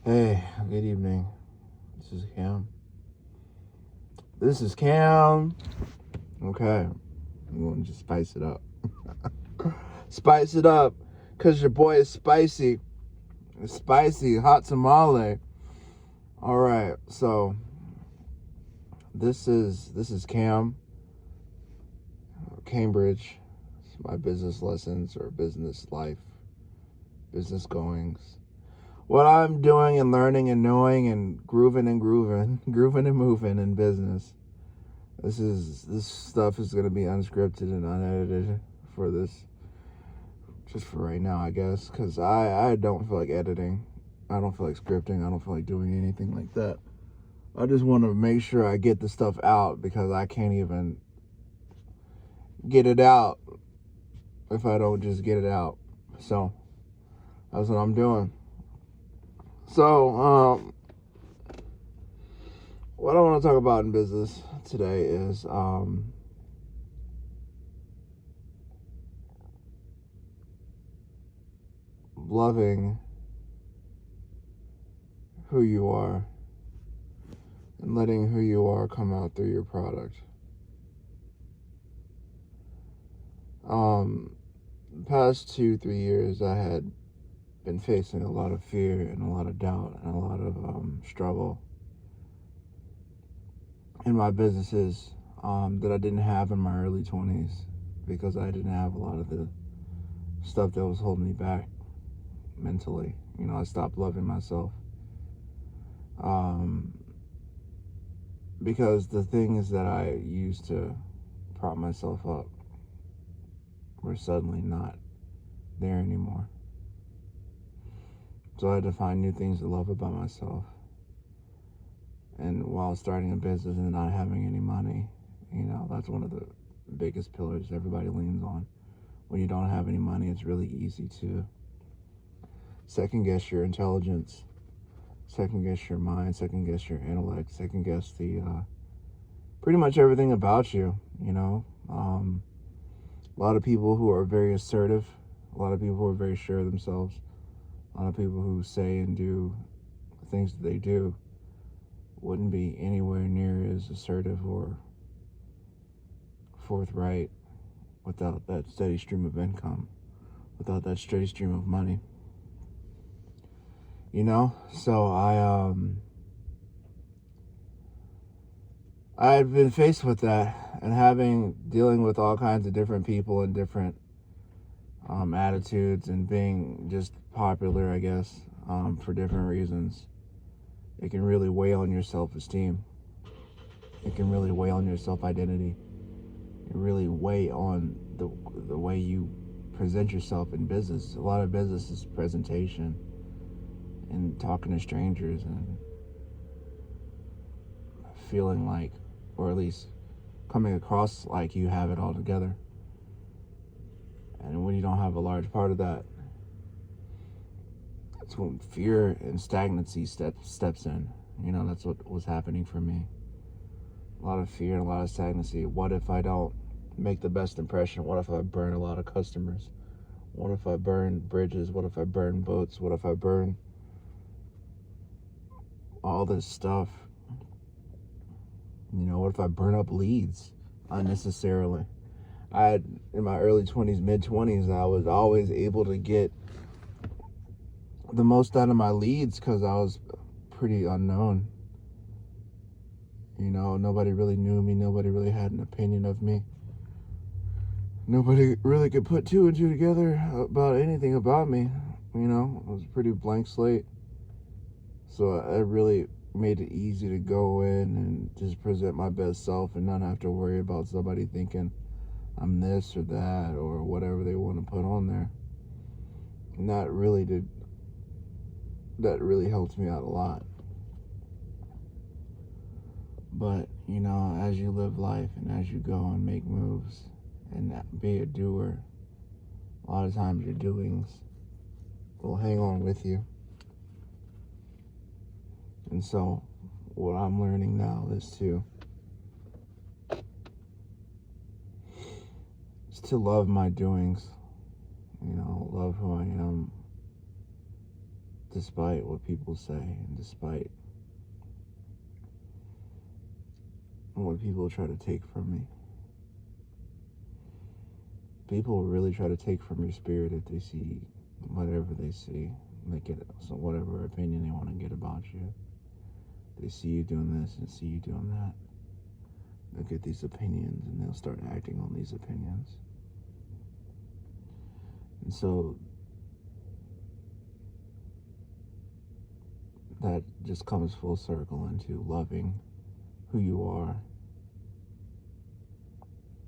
Hey, good evening. This is Cam. This is Cam. Okay, I'm going to just spice it up. Spice it up, because your boy is spicy. It's spicy, hot tamale. All right, so this is Cam, Cambridge. It's my business lessons or business life, business goings. What I'm doing and learning and knowing and grooving and moving in business. This stuff is gonna be unscripted and unedited for this, just for right now, I guess, because I don't feel like editing. I don't feel like scripting. I don't feel like doing anything like that. I just want to make sure I get the stuff out because I can't even get it out if I don't just get it out. So that's what I'm doing. So what I want to talk about in business today is loving who you are and letting who you are come out through your product. The past 2-3 years, I had been facing a lot of fear and a lot of doubt and a lot of struggle in my businesses that I didn't have in my early 20s because I didn't have a lot of the stuff that was holding me back mentally. I stopped loving myself. Because the things that I used to prop myself up were suddenly not there anymore. So I had to find new things to love about myself. And while starting a business and not having any money, that's one of the biggest pillars everybody leans on. When you don't have any money, it's really easy to second guess your intelligence, second guess your mind, second guess your intellect, second guess the pretty much everything about you. A lot of people who are very assertive, a lot of people who are very sure of themselves, a lot of people who say and do the things that they do wouldn't be anywhere near as assertive or forthright without that steady stream of income, without that steady stream of money. So I've been faced with that and dealing with all kinds of different people and different attitudes and being just popular, I guess, for different reasons. It can really weigh on your self-esteem. It can really weigh on your self-identity. It really weigh on the way you present yourself in business. A lot of business is presentation and talking to strangers and feeling like, or at least coming across like you have it all together. And when you don't have a large part of that, that's when fear and stagnancy steps in. That's what was happening for me. A lot of fear and a lot of stagnancy. What if I don't make the best impression? What if I burn a lot of customers? What if I burn bridges? What if I burn boats? What if I burn all this stuff? What if I burn up leads unnecessarily? In my early 20s, mid 20s, I was always able to get the most out of my leads because I was pretty unknown. Nobody really knew me. Nobody really had an opinion of me. Nobody really could put two and two together about anything about me. It was a pretty blank slate. So I really made it easy to go in and just present my best self and not have to worry about somebody thinking I'm this or that or whatever they want to put on there. And that really helped me out a lot. But, as you live life and as you go and make moves and be a doer, a lot of times your doings will hang on with you. And so what I'm learning now is to love my doings, love who I am, despite what people say and despite what people try to take from me. People will really try to take from your spirit if they see whatever they see. They get whatever opinion they want to get about you. They see you doing this and see you doing that. They'll get these opinions and they'll start acting on these opinions. And so that just comes full circle into loving who you are.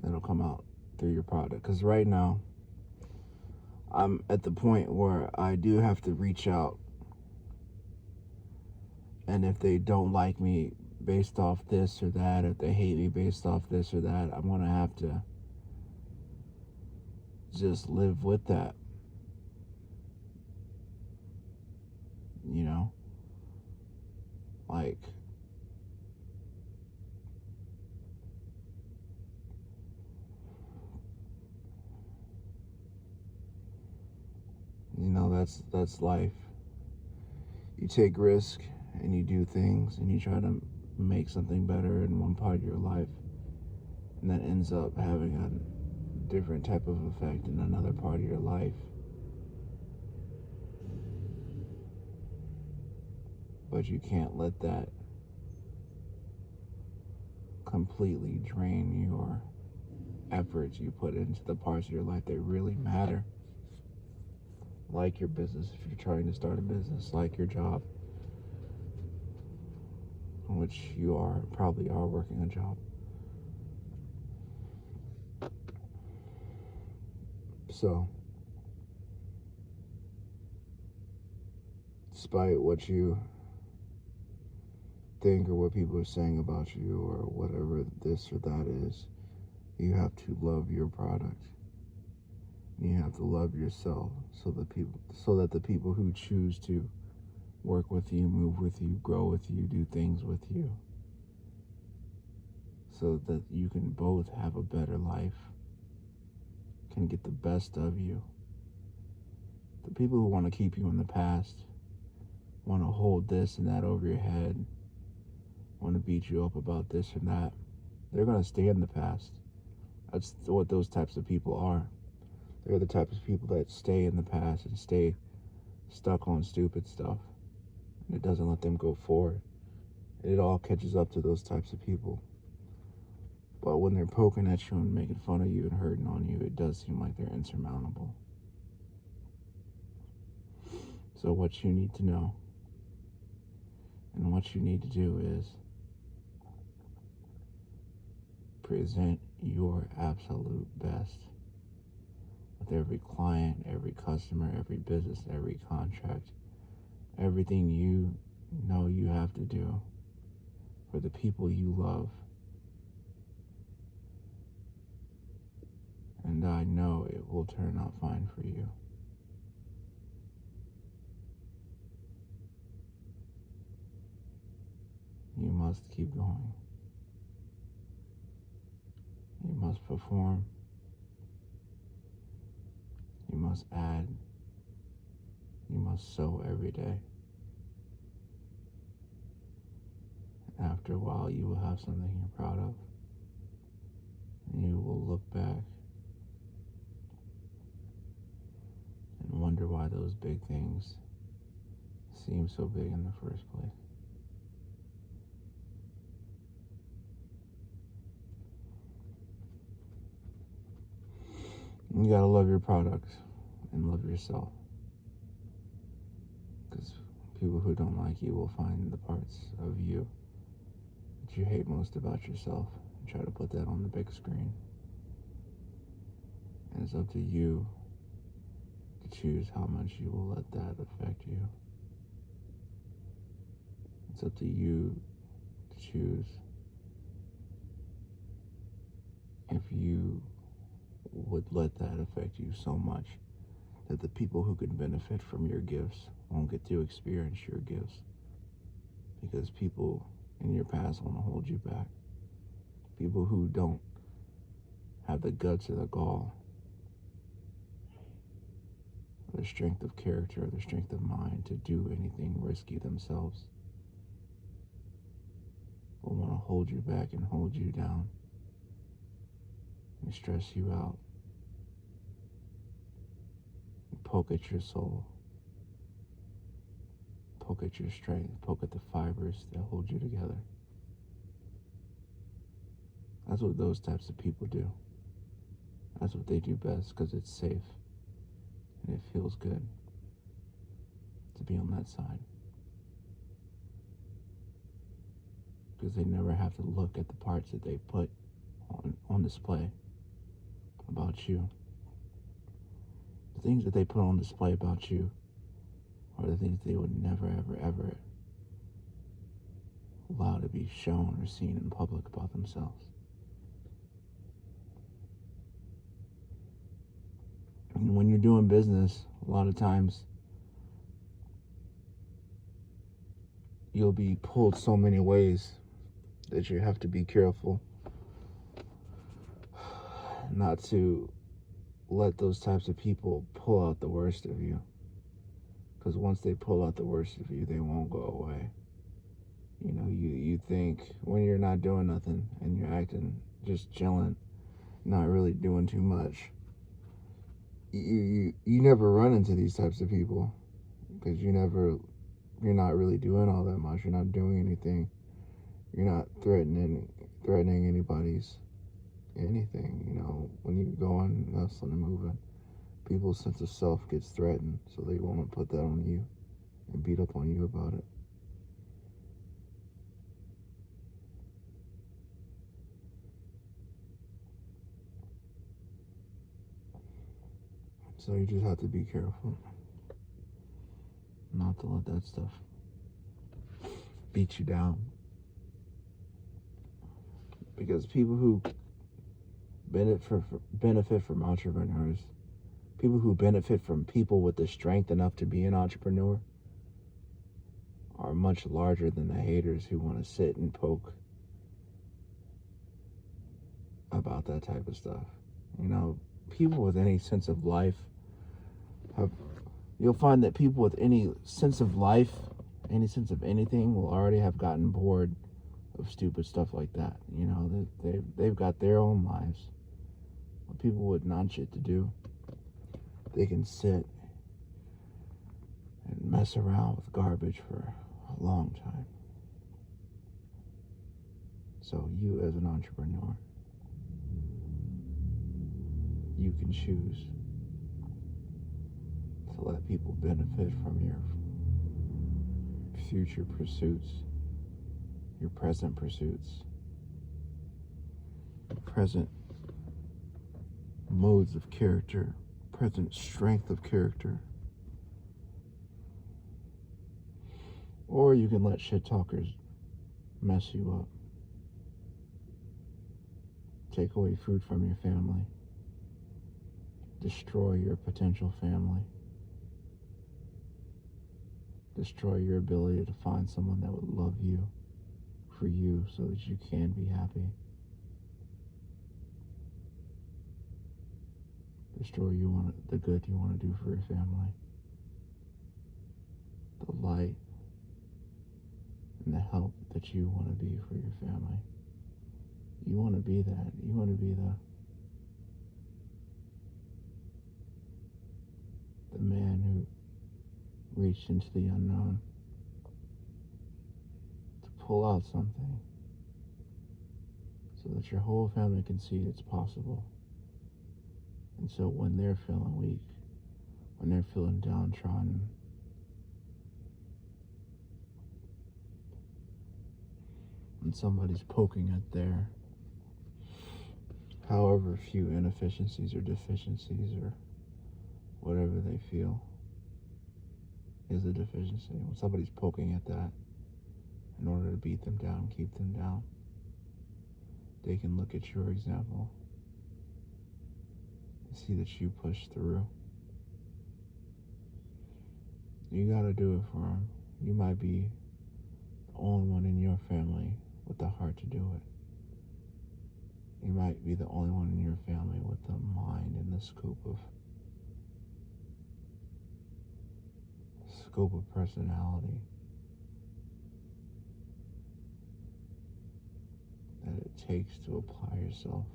That'll come out through your product. Because right now, I'm at the point where I do have to reach out. And if they don't like me based off this or that, if they hate me based off this or that, I'm going to have to just live with that. You know? Like, you know, that's life. You take risk and you do things and you try to make something better in one part of your life, and that ends up having a different type of effect in another part of your life. But you can't let that completely drain your efforts you put into the parts of your life that really matter. Like your business, if you're trying to start a business, like your job, which you probably are working a job. So, despite what you think or what people are saying about you or whatever this or that is, you have to love your product. You have to love yourself so that the people who choose to work with you, move with you, grow with you, do things with you, so that you can both have a better life, can get the best of you. The people who want to keep you in the past, want to hold this and that over your head, want to beat you up about this and that, they're going to stay in the past. That's what those types of people are. They're the types of people that stay in the past and stay stuck on stupid stuff. And it doesn't let them go forward. It all catches up to those types of people. But when they're poking at you and making fun of you and hurting on you, it does seem like they're insurmountable. So what you need to know and what you need to do is present your absolute best with every client, every customer, every business, every contract, everything you know you have to do for the people you love. And I know it will turn out fine for you. You must keep going. You must perform. You must add. You must sow every day. After a while, you will have something you're proud of. And you will look back and wonder why those big things seem so big in the first place. You gotta love your products and love yourself. Because people who don't like you will find the parts of you that you hate most about yourself and try to put that on the big screen. And it's up to you to choose how much you will let that affect you. It's up to you to choose if you would let that affect you so much that the people who could benefit from your gifts won't get to experience your gifts, because people in your past want to hold you back. People who don't have the guts or the gall the strength of character, the strength of mind to do anything risky themselves, but want to hold you back and hold you down and stress you out and poke at your soul, poke at your strength, poke at the fibers that hold you together. That's what those types of people do. That's what they do best, because it's safe and it feels good to be on that side. Because they never have to look at the parts that they put on display about you. The things that they put on display about you are the things they would never, ever, ever allow to be shown or seen in public about themselves. And when you're doing business, a lot of times you'll be pulled so many ways that you have to be careful not to let those types of people pull out the worst of you. Because once they pull out the worst of you, they won't go away. You know, you think when you're not doing nothing and you're acting just chilling, not really doing too much, you never run into these types of people, because you're not really doing all that much. You're not doing anything. You're not threatening anybody's anything. You know, when you go on hustling and moving, people's sense of self gets threatened, so they want to put that on you and beat up on you about it. So you just have to be careful not to let that stuff beat you down. Because people who benefit from entrepreneurs, people who benefit from people with the strength enough to be an entrepreneur, are much larger than the haters who want to sit and poke about that type of stuff. You know, people with any sense of life you'll find that people with any sense of life, any sense of anything, will already have gotten bored of stupid stuff like that. You know, they've got their own lives. But people with non-shit to do, they can sit and mess around with garbage for a long time. So you, as an entrepreneur, you can choose to let people benefit from your future pursuits, your present pursuits, present modes of character, present strength of character. Or you can let shit talkers mess you up, take away food from your family, destroy your potential family, destroy your ability to find someone that would love you for you so that you can be happy. Destroy the good you want to do for your family. The light and the help that you want to be for your family. You want to be that. You want to be the man who reached into the unknown to pull out something so that your whole family can see it's possible. And so when they're feeling weak, when they're feeling downtrodden, when somebody's poking at their however few inefficiencies or deficiencies or whatever they feel is a deficiency, when somebody's poking at that in order to beat them down, keep them down, they can look at your example and see that you push through. You gotta do it for them. You might be the only one in your family with the heart to do it. You might be the only one in your family with the mind and the scoop of scope of personality that it takes to apply yourself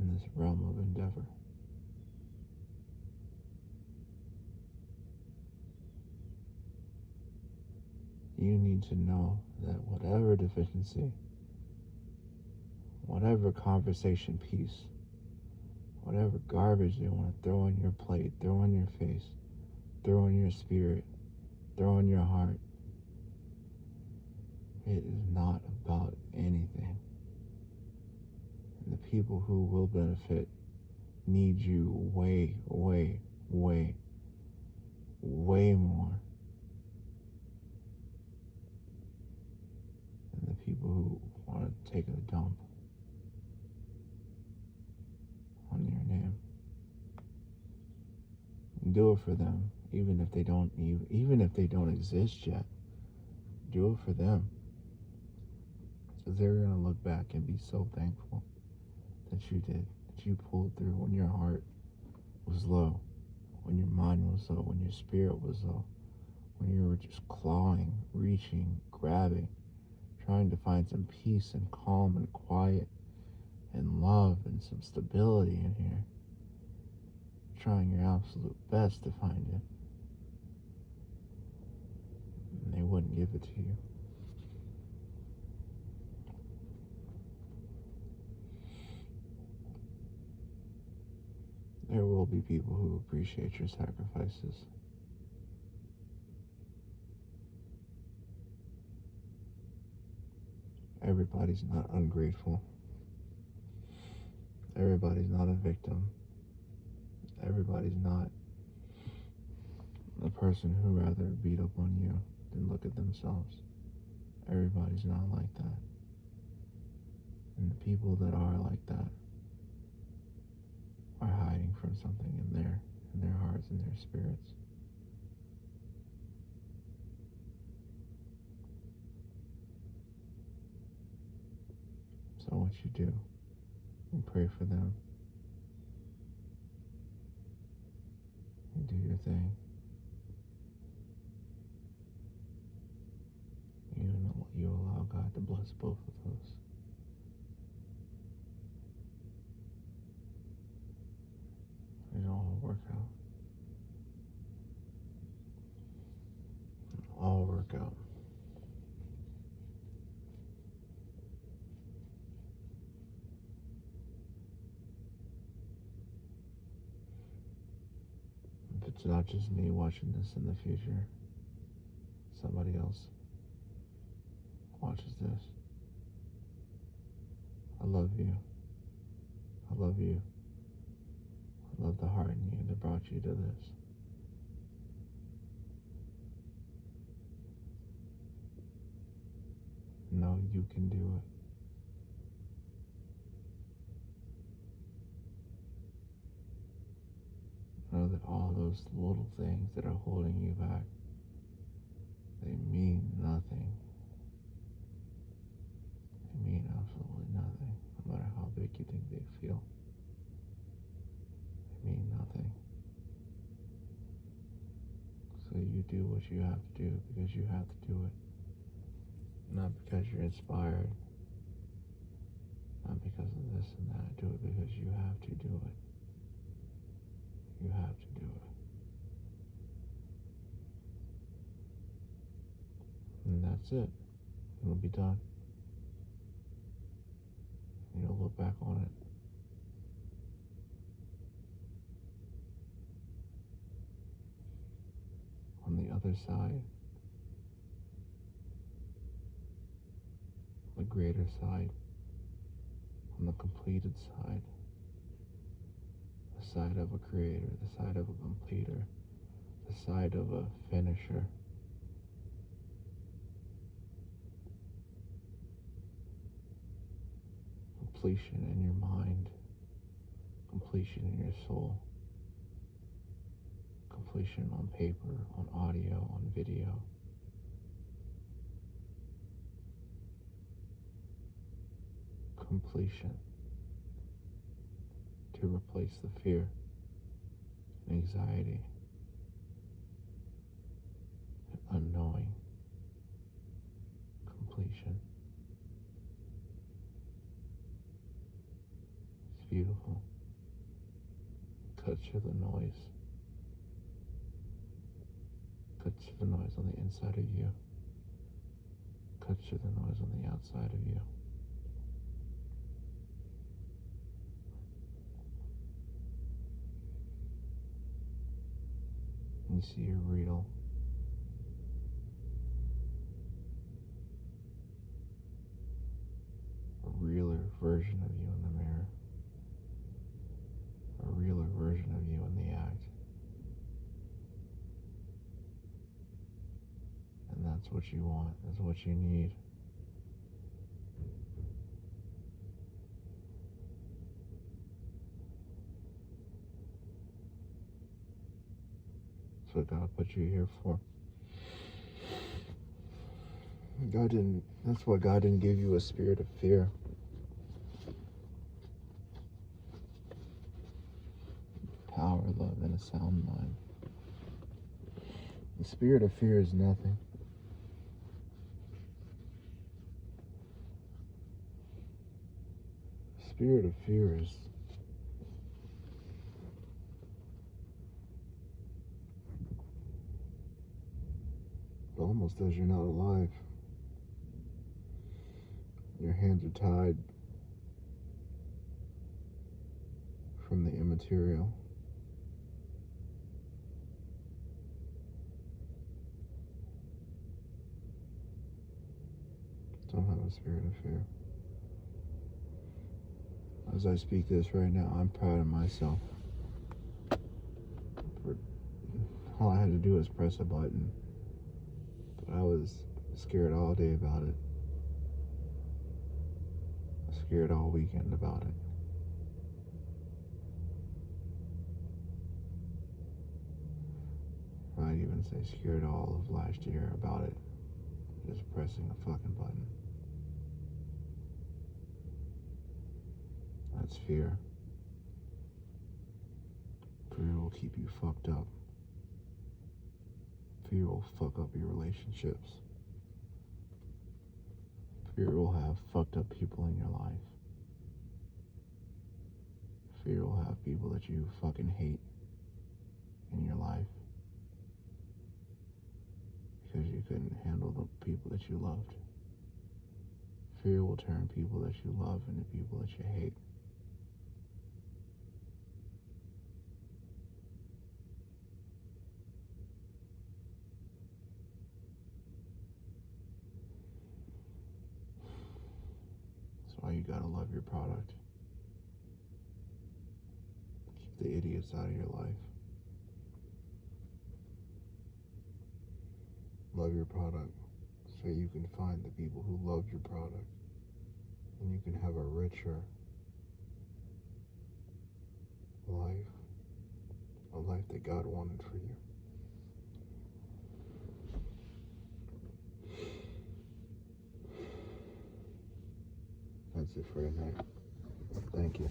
in this realm of endeavor. You need to know that whatever deficiency, whatever conversation piece, whatever garbage they want to throw on your plate, throw on your face, throw on your spirit, throw on your heart, it is not about anything. And the people who will benefit need you way, way, way, way more than the people who want to take a dump on your name. Do it for them, even if they don't exist yet. Do it for them, because they're gonna look back and be so thankful that you did, that you pulled through when your heart was low, when your mind was low, when your spirit was low, when you were just clawing, reaching, grabbing, trying to find some peace and calm and quiet and love and some stability in here, trying your absolute best to find it. And they wouldn't give it to you. There will be people who appreciate your sacrifices. Everybody's not ungrateful. Everybody's not a victim. Everybody's not a person who rather beat up on you than look at themselves. Everybody's not like that. And the people that are like that are hiding from something in their hearts and their spirits. So what you do, you pray for them. You do your thing. You allow God to bless both of those. It'll all work out. It'll all work out. If it's not just me watching this in the future, somebody else watches this. I love you. I love you. I love the heart in you that brought you to this. Know you can do it. Know that all those little things that are holding you back, they mean nothing. They mean absolutely nothing, no matter how big you think they feel. They mean nothing. So you do what you have to do because you have to do it. Not because you're inspired. Not because of this and that. Do it because you have to do it. You have to do it. And that's it. It'll be done. You'll look back on it. On the other side, the greater side, on the completed side, the side of a creator, the side of a completer, the side of a finisher. Completion in your mind, completion in your soul, completion on paper, on audio, on video. Completion to replace the fear, anxiety, Cut through the noise. Cut through the noise on the inside of you. Cut through the noise on the outside of you. You see a realer version of you in the mirror, a realer version of you in the act. And that's what you want, that's what you need. That's what God put you here for. That's why God didn't give you a spirit of fear. Power, love, and a sound mind. The spirit of fear is nothing. The spirit of fear is almost as you're not alive. Your hands are tied from the immaterial. Don't have a spirit of fear. As I speak this right now, I'm proud of myself. All I had to do was press a button, but I was scared all day about it. Scared all weekend about it. I'd even say scared all of last year about it. Just pressing a fucking button. That's fear. Fear will keep you fucked up. Fear will fuck up your relationships. Fear will have fucked up people in your life. Fear will have people that you fucking hate in your life because you couldn't handle the people that you loved. Fear will turn people that you love into people that you hate. That's why you gotta love your product. Keep the idiots out of your life. Love your product so you can find the people who love your product, and you can have a richer life, a life that God wanted for you. That's it for tonight. Thank you.